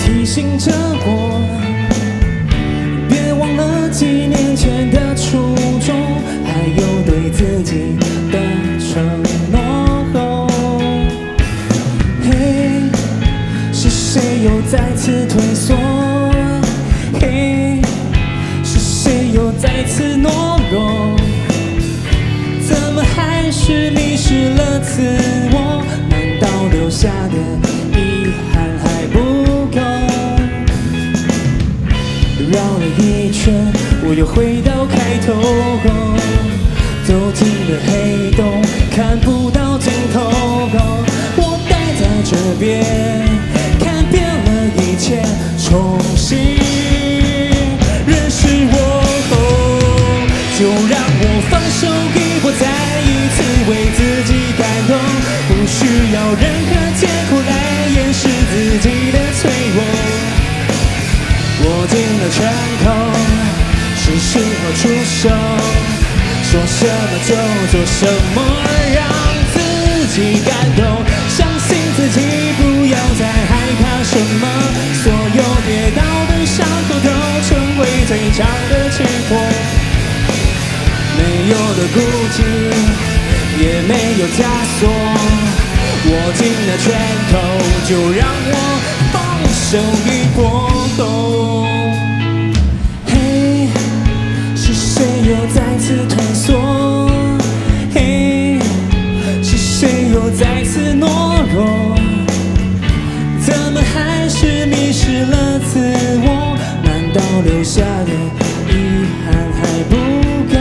提醒着我，别忘了几年前的初衷，还有对自己的承诺。嘿，是谁又再次退缩？嘿，是谁又再次懦弱？怎么还是迷失了自我？难道留下的遗憾还不够？绕了一圈，我又回到开头，走进了黑洞，看不到尽头。我待在这边，看遍了一切，重新认识我。就让我放手一搏，再一次为自己感动，不需要任何借口来掩饰自己的脆弱。握紧了拳头，是时候出手，说什么就做什么，让自己感动，相信自己，不要再害怕什么，所有跌倒的伤口都成为最长的气魄，没有的孤寂，也没有枷锁，握紧了拳头，就让我放手一搏。嘿，是谁又再次退缩？嘿，是谁又再次懦弱？怎么还是迷失了自我？难道留下的遗憾还不够？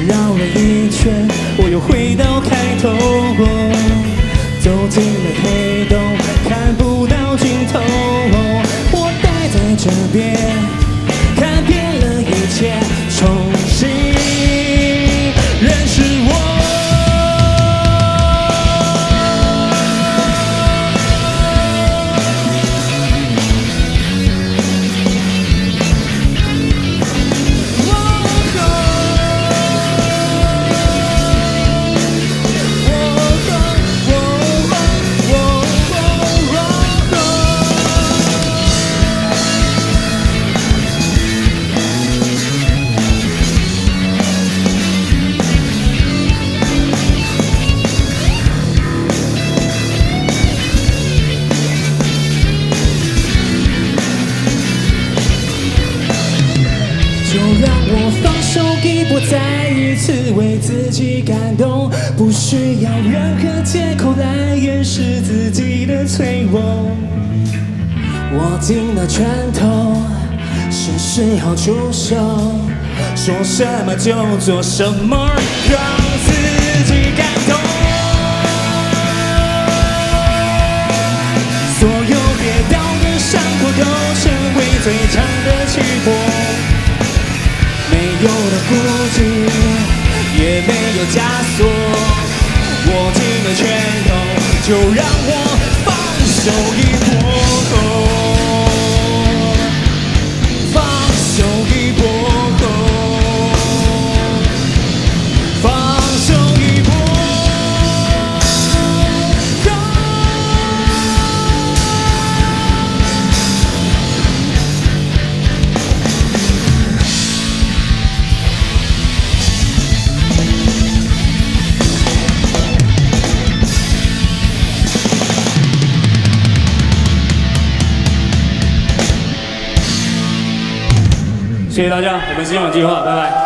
绕了一圈，我又回到开头，走进了黑洞，看不到尽头。我待在这边，看遍了一切，重新认识我。就让我放手一搏，再一次为自己感动，不需要任何借口来掩饰自己的脆弱。握紧了拳头，是时候出手，说什么就做什么，让自己感动。所有跌倒的伤口都成为最强的气魄。没有了孤寂，也没有枷锁，握紧了拳头，就让我放手一搏，放手一搏，放手一搏。谢谢大家，我们是勇计划，拜拜。